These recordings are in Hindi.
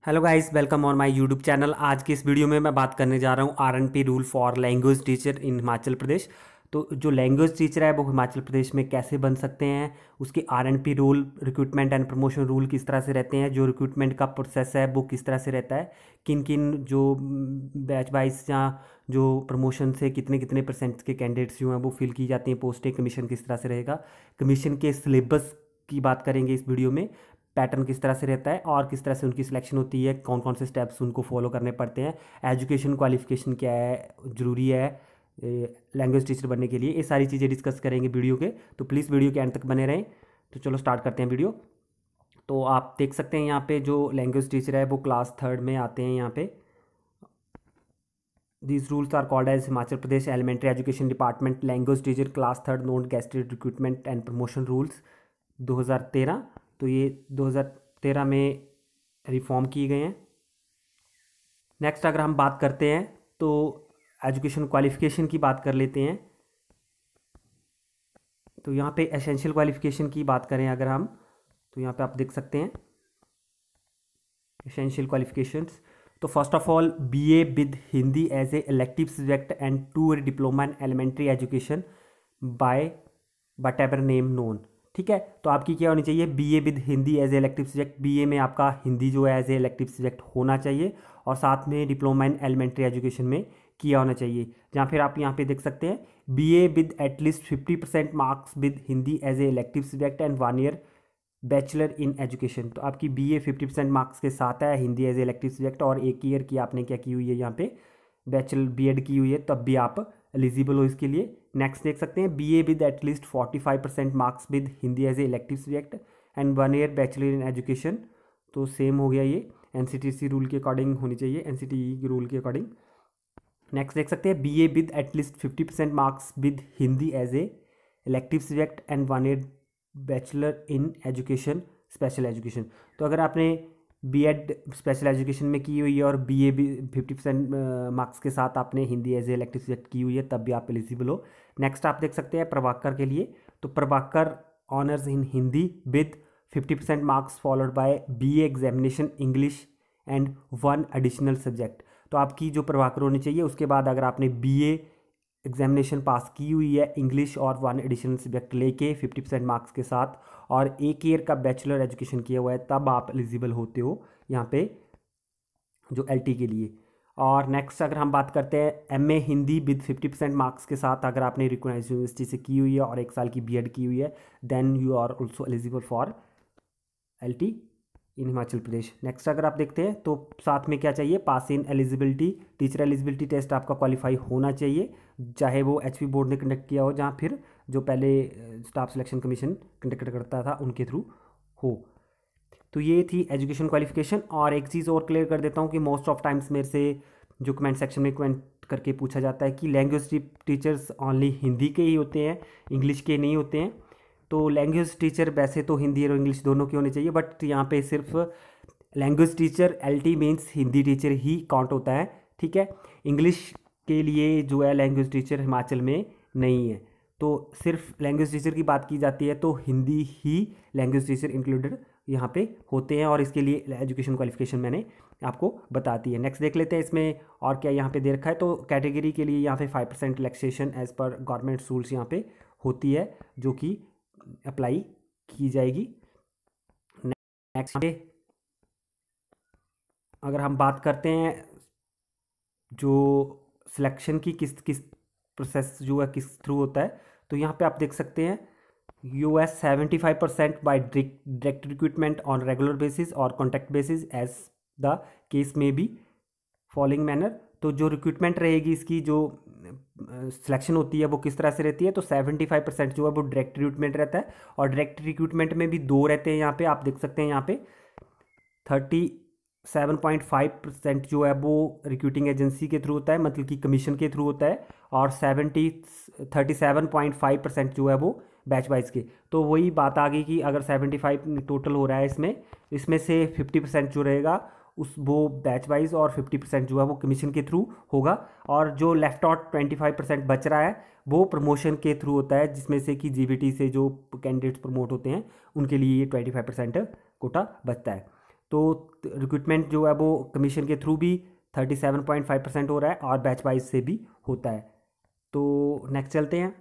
Hello guys, welcome on my YouTube channel. आज की इस वीडियो में मैं बात करने जा रहा हूँ RNP rule for language teacher in Himachal Pradesh. तो जो लैंग्वेज टीचर है वो हिमाचल प्रदेश में कैसे बन सकते हैं, उसके RNP rule, recruitment and promotion rule किस तरह से रहते हैं, जो रिक्रूटमेंट का प्रोसेस है वो किस तरह से रहता है, किन किन जो बैच वाइज या जो प्रमोशन से कितने कितने परसेंट के कैंडिडेट्स जो हैं वो फिल की जाती हैं पोस्टें, कमीशन किस तरह से रहेगा, कमीशन के सिलेबस की बात करेंगे इस वीडियो में, पैटर्न किस तरह से रहता है और किस तरह से उनकी सिलेक्शन होती है, कौन कौन से स्टेप्स उनको फॉलो करने पड़ते हैं, एजुकेशन क्वालिफिकेशन क्या है, ज़रूरी है लैंग्वेज टीचर बनने के लिए। ये सारी चीज़ें डिस्कस करेंगे वीडियो के, तो प्लीज़ वीडियो के एंड तक बने रहें। तो चलो स्टार्ट करते हैं वीडियो। तो आप देख सकते हैं यहाँ पे जो लैंग्वेज टीचर है वो क्लास 3rd में आते हैं। यहाँ पे These rules are called as Himachal Pradesh Elementary Education Department Language Teacher Class 3rd Known Gazetted Recruitment and Promotion Rules 2013। तो ये 2013 में रिफॉर्म किए गए हैं। नेक्स्ट अगर हम बात करते हैं तो एजुकेशन क्वालिफिकेशन की बात कर लेते हैं। तो यहाँ पे एसेंशियल क्वालिफिकेशन की बात करें अगर हम, तो यहाँ पे आप देख सकते हैं एसेंशियल क्वालिफिकेशंस। तो first of all BA with Hindi as a elective subject and 2 year diploma in elementary education by whatever name known. ठीक है, तो आपकी क्या होनी चाहिए, BA with Hindi as a elective subject, BA में आपका हिंदी जो है एज ए इलेक्टिव सब्जेक्ट होना चाहिए और साथ में डिप्लोमा इन एलिमेंट्री एजुकेशन में किया होना चाहिए। जहाँ फिर आप यहाँ पे देख सकते हैं BA with at least 50% marks with Hindi as a elective subject and 1 year bachelor in education. तो आपकी बीए 50% मार्क्स के साथ है हिंदी एज इलेक्टिव सब्जेक्ट और 1 ईयर की आपने क्या की हुई है यहाँ पे बैचलर बीएड की हुई है, तब भी आप एलिजिबल हो इसके लिए। नेक्स्ट देख सकते हैं BA with at least 45% marks with Hindi as a elective subject and 1 year bachelor in education. तो सेम हो गया, ये एनसीटीसी रूल के अकॉर्डिंग होनी चाहिए, एनसीटीई रूल के अकॉर्डिंग। नेक्स्ट देख सकते हैं BA with at least 50% marks with Hindi as a elective subject and 1 year bachelor in education special education. तो अगर आपने बीएड स्पेशल एजुकेशन में की हुई है और बीए भी 50% मार्क्स के साथ आपने Hindi as a elective subject की हुई है, तब भी आप एलिजिबल हो। नेक्स्ट आप देख सकते हैं प्रभाकर के लिए, तो Prabhakar honours in Hindi with 50% marks followed by BA examination English and 1 additional subject. तो आपकी जो प्रभाकर होनी चाहिए उसके बाद अगर आपने बीए एग्जामिनेशन पास की हुई है इंग्लिश और 1 एडिशनल सब्जेक्ट लेके 50% मार्क्स के साथ और 1 ईयर का बैचलर एजुकेशन किया हुआ है, तब आप एलिजिबल होते हो यहाँ पे जो एलटी के लिए। और नेक्स्ट अगर हम बात करते हैं एमए हिंदी विद 50% मार्क्स के साथ अगर आपने रिकॉग्नाइज्ड यूनिवर्सिटी से की हुई है और 1 साल की बीएड की हुई है, then you are also eligible for LT in Himachal Pradesh. Next अगर आप देखते हैं तो साथ में क्या चाहिए, pass in eligibility, teacher eligibility test आपका क्वालिफाई होना चाहिए, चाहे वो एचपी बोर्ड ने कंडक्ट किया हो जहाँ फिर जो पहले स्टाफ सिलेक्शन कमीशन कंडक्ट करता था उनके थ्रू हो। तो ये थी एजुकेशन क्वालिफिकेशन। और एक चीज़ और क्लियर कर देता हूँ कि मोस्ट ऑफ टाइम्स मेरे से जो कमेंट सेक्शन में कमेंट करके पूछा जाता है कि लैंग्वेज टीचर्स ओनली हिंदी के ही होते हैं, इंग्लिश के नहीं होते हैं। तो लैंग्वेज टीचर वैसे तो हिंदी और इंग्लिश दोनों के होने चाहिए, बट यहाँ पे सिर्फ language teacher LT means Hindi teacher ही काउंट होता है। ठीक है, इंग्लिश के लिए जो है लैंग्वेज टीचर हिमाचल में नहीं है। तो सिर्फ लैंग्वेज टीचर की बात की जाती है तो हिंदी ही लैंग्वेज टीचर इंक्लूडेड यहाँ पे होते हैं और इसके लिए एजुकेशन क्वालिफिकेशन मैंने आपको बताती है। नेक्स्ट देख लेते हैं इसमें और क्या यहाँ पे दे रखा है। तो कैटेगरी के लिए यहाँ पे 5% रिलैक्सेशन एज पर गवर्नमेंट रूल्स यहाँ पे होती है जो कि अप्लाई की जाएगी। नेक्स्ट पे अगर हम बात करते हैं जो सिलेक्शन की किस किस प्रोसेस जो है किस थ्रू होता है, तो यहाँ पे आप देख सकते हैं US 75% by direct recruitment on regular basis और contract basis as the case may be following manner. तो जो रिक्रूटमेंट रहेगी इसकी जो सिलेक्शन होती है वो किस तरह से रहती है, तो 75% जो है वो डायरेक्ट रिक्रूटमेंट रहता है और डायरेक्ट रिक्रूटमेंट में भी 2 रहते हैं। यहाँ पे आप देख सकते हैं यहाँ पे 37.5% जो है वो रिक्रूटिंग एजेंसी के थ्रू होता है, मतलब कि कमीशन के थ्रू होता है, और 37.5% जो है वो बैच वाइज के। तो वही बात आ गई कि अगर 75 टोटल हो रहा है इसमें से 50% जो रहेगा उस वो बैच वाइज और 50% जो है वो कमीशन के थ्रू होगा, और जो लेफ्ट आउट 25% बच रहा है वो प्रमोशन के थ्रू होता है, जिसमें से कि जीबीटी से जो कैंडिडेट्स प्रमोट होते हैं उनके लिए ये 25% कोटा बचता है। तो रिक्रूटमेंट जो है वो कमीशन के थ्रू भी 37.5% हो रहा है और बैच वाइज से भी होता है। तो नेक्स्ट चलते हैं।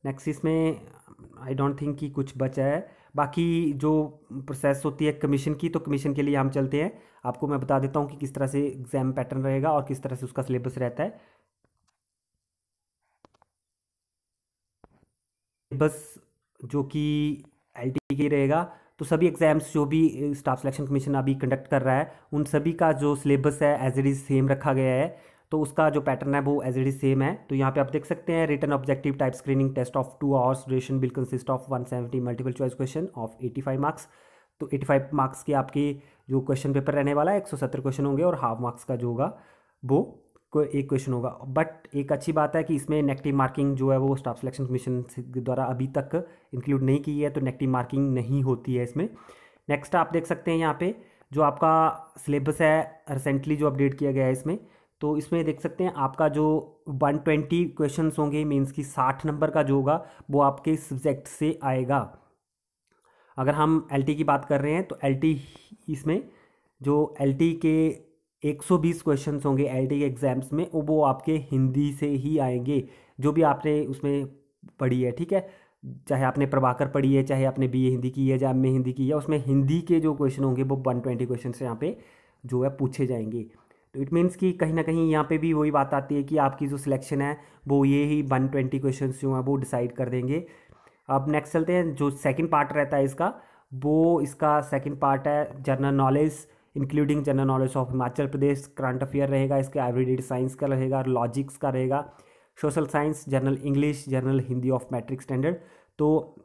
नेक्स्ट इसमें आई डोंट थिंक कि कुछ बचा है। बाकी जो प्रोसेस होती है कमीशन की, तो कमीशन के लिए हम चलते हैं। आपको मैं बता देता हूँ कि किस तरह से एग्ज़ाम पैटर्न रहेगा और किस तरह से उसका सिलेबस रहता है। सिलेबस जो कि एलटी के रहेगा, तो सभी एग्ज़ाम्स जो भी स्टाफ सिलेक्शन कमीशन अभी कंडक्ट कर रहा है उन सभी का जो सिलेबस है एज इट इज़ सेम रखा गया है। तो उसका जो पैटर्न है वो एज इट इज़ सेम है। तो यहाँ पे आप देख सकते हैं, written objective type screening test of 2 hours duration will consist of 170 multiple choice question of 85 marks. तो 85 मार्क्स के आपके जो क्वेश्चन पेपर रहने वाला है 170 क्वेश्चन होंगे और हाफ मार्क्स का जो होगा वो कोई एक क्वेश्चन होगा। बट एक अच्छी बात है कि इसमें नेगेटिव मार्किंग जो है वो स्टाफ सिलेक्शन कमीशन द्वारा अभी तक इंक्लूड नहीं की है, तो नेगेटिव मार्किंग नहीं होती है इसमें। नेक्स्ट आप देख सकते हैं यहाँ पे जो आपका सिलेबस है रिसेंटली जो अपडेट किया गया है इसमें, तो इसमें देख सकते हैं आपका जो 120 क्वेश्चन होंगे, मीन्स की 60 नंबर का जो होगा वो आपके सब्जेक्ट से आएगा। अगर हम एलटी की बात कर रहे हैं तो एलटी इसमें जो एलटी के 120 क्वेश्चंस होंगे एलटी के एग्जाम्स में, वो आपके हिंदी से ही आएंगे जो भी आपने उसमें पढ़ी है, ठीक है। चाहे आपने प्रभाकर पढ़ी है, चाहे आपने बीए हिंदी की है, चाहे एमए हिंदी की है, उसमें हिंदी के जो क्वेश्चन होंगे वो 120 क्वेश्चन यहाँ पे जो है पूछे जाएंगे। तो इट मीन्स कि कहीं ना कहीं यहाँ पे भी वही बात आती है कि आपकी जो सिलेक्शन है वो ये ही 120 क्वेश्चन जो है वो डिसाइड कर देंगे। अब नेक्स्ट चलते हैं। जो सेकंड पार्ट रहता है इसका, वो इसका सेकंड पार्ट है general knowledge including general knowledge of Himachal Pradesh, current affair रहेगा इसका, एवरीडे साइंस का रहेगा, लॉजिक्स का रहेगा, social science, general English, general Hindi of matric standard. तो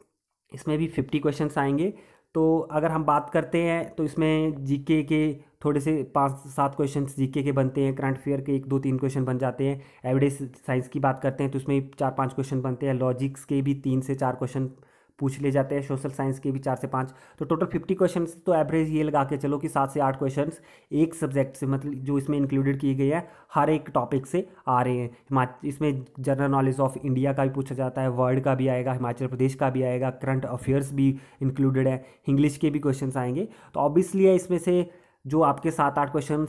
इसमें भी 50 क्वेश्चंस आएंगे। तो अगर हम बात करते हैं तो इसमें जीके के थोड़े से 5-7 क्वेश्चंस जीके के बनते हैं, करंट अफेयर के 1-2-3 क्वेश्चन बन जाते हैं, एवरीडे साइंस की बात करते हैं तो उसमें 4-5 क्वेश्चन बनते हैं, लॉजिक्स के भी 3 से 4 क्वेश्चन पूछ ले जाते हैं, सोशल साइंस के भी 4 से 5। तो टोटल 50 क्वेश्चन, तो एवरेज ये लगा के चलो कि 7 से 8 क्वेश्चन एक सब्जेक्ट से, मतलब जो इसमें इंक्लूडेड किए गए हैं हर एक टॉपिक से आ रहे हैं। इसमें जनरल नॉलेज ऑफ इंडिया का भी पूछा जाता है, वर्ल्ड का भी आएगा, हिमाचल प्रदेश का भी आएगा, करंट अफेयर्स भी इंक्लूडेड है, इंग्लिश के भी क्वेश्चन आएंगे। तो ऑब्वियसली है इसमें से जो आपके 7-8 क्वेश्चन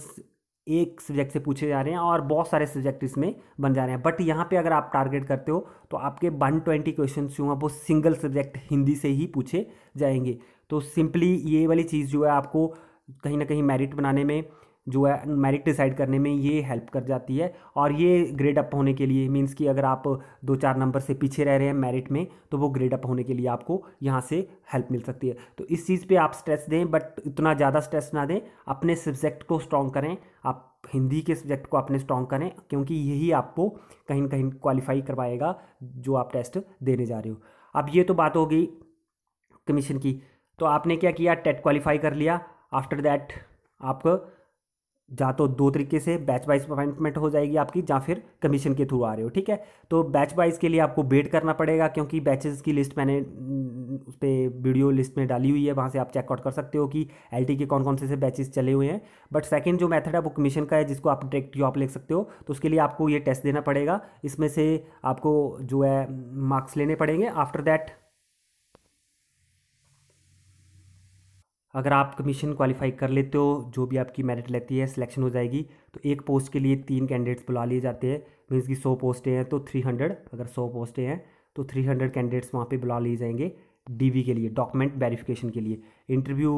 एक सब्जेक्ट से पूछे जा रहे हैं और बहुत सारे सब्जेक्ट इसमें बन जा रहे हैं। बट यहाँ पे अगर आप टारगेट करते हो तो आपके 120 क्वेश्चन जो हैं वो सिंगल सब्जेक्ट हिंदी से ही पूछे जाएंगे। तो सिंपली ये वाली चीज़ जो है आपको कहीं ना कहीं मेरिट बनाने में, जो है मेरिट डिसाइड करने में ये हेल्प कर जाती है। और ये ग्रेड अप होने के लिए, मीन्स कि अगर आप 2-4 नंबर से पीछे रह रहे हैं मेरिट में, तो वो ग्रेड अप होने के लिए आपको यहाँ से हेल्प मिल सकती है। तो इस चीज़ पे आप स्ट्रेस दें, बट इतना ज़्यादा स्ट्रेस ना दें, अपने सब्जेक्ट को स्ट्रॉन्ग करें, आप हिंदी के सब्जेक्ट को अपने स्ट्रॉन्ग करें, क्योंकि यही आपको कहीं ना कहीं क्वालिफाई करवाएगा जो आप टेस्ट देने जा रहे हो। अब ये तो बात हो गई कमीशन की। तो आपने क्या किया, टेट क्वालिफाई कर लिया। आफ्टर दैट आप जा तो 2 तरीके से बैच वाइज अपॉइंटमेंट हो जाएगी आपकी, या फिर कमीशन के थ्रू आ रहे हो, ठीक है। तो बैच वाइज के लिए आपको वेट करना पड़ेगा, क्योंकि बैचेस की लिस्ट मैंने उस पर वीडियो लिस्ट में डाली हुई है, वहाँ से आप चेकआउट कर सकते हो कि एलटी के कौन कौन से बैचेस चले हुए हैं। बट सेकंड जो मेथड है वो कमीशन का है, जिसको आप डायरेक्ट जॉब ले सकते हो। तो उसके लिए आपको ये टेस्ट देना पड़ेगा, इसमें से आपको जो है मार्क्स लेने पड़ेंगे। आफ्टर दैट अगर आप कमीशन क्वालिफाई कर लेते हो, जो भी आपकी मेरिट लेती है, सिलेक्शन हो जाएगी, तो एक पोस्ट के लिए 3 कैंडिडेट्स बुला लिए जाते हैं। मीन्स की 100 पोस्टें हैं तो 300, अगर 100 पोस्टें हैं तो 300 कैंडिडेट्स वहाँ पे बुला लिए जाएंगे डीवी के लिए, डॉक्यूमेंट वेरिफिकेशन के लिए। इंटरव्यू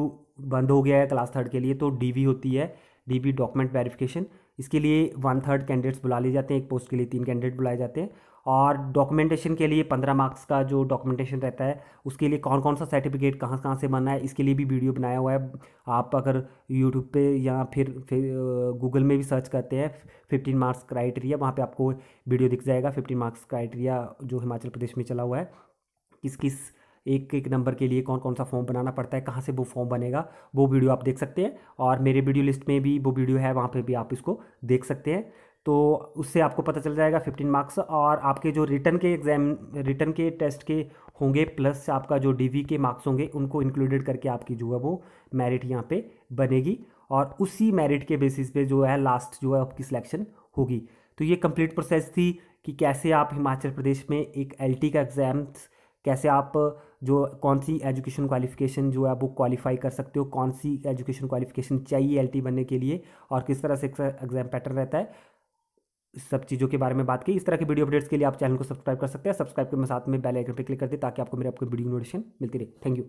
बंद हो गया है क्लास 3 के लिए, तो डीवी होती है, डीवी डॉक्यूमेंट वेरिफिकेशन। इसके लिए 1/3 कैंडिडेट्स बुला लिए जाते हैं, एक पोस्ट के लिए 3 कैंडिडेट बुलाए जाते हैं। और डॉक्यूमेंटेशन के लिए 15 मार्क्स का जो डॉक्यूमेंटेशन रहता है, उसके लिए कौन कौन सा सर्टिफिकेट कहाँ कहाँ से बनना है, इसके लिए भी वीडियो बनाया हुआ है। आप अगर यूट्यूब पे या फिर गूगल में भी सर्च करते हैं 15 मार्क्स क्राइटेरिया, वहाँ पे आपको वीडियो दिख जाएगा 15 मार्क्स क्राइटेरिया जो हिमाचल प्रदेश में चला हुआ है, किस किस एक एक नंबर के लिए कौन कौन सा फॉर्म बनाना पड़ता है, कहाँ से वो फॉर्म बनेगा, वो वीडियो आप देख सकते हैं। और मेरे वीडियो लिस्ट में भी वो वीडियो है, वहाँ पे भी आप इसको देख सकते हैं। तो उससे आपको पता चल जाएगा 15 मार्क्स। और आपके जो रिटर्न के एग्ज़ाम, रिटर्न के टेस्ट के होंगे, प्लस आपका जो डीवी के मार्क्स होंगे, उनको इंक्लूडेड करके आपकी जो है वो मेरिट यहाँ पे बनेगी। और उसी मेरिट के बेसिस पे जो है लास्ट जो है आपकी सिलेक्शन होगी। तो ये कंप्लीट प्रोसेस थी कि कैसे आप हिमाचल प्रदेश में एक एलटी का एग्ज़ाम, कैसे आप जो कौन सी एजुकेशन क्वालिफिकेशन जो है आप वो क्वालिफाई कर सकते हो, कौन सी एजुकेशन क्वालिफिकेशन चाहिए एलटी बनने के लिए, और किस तरह से एग्जाम पैटर्न रहता है, इस सब चीज़ों के बारे में बात की। इस तरह की वीडियो अपडेट्स के लिए आप चैनल को सब्सक्राइब कर सकते हैं। सब्सक्राइब के साथ में बेल आइकन पर क्लिक कर दे ताकि आपको मेरे आपको वीडियो नोटिफिकेशन मिलती रहे। Thank you.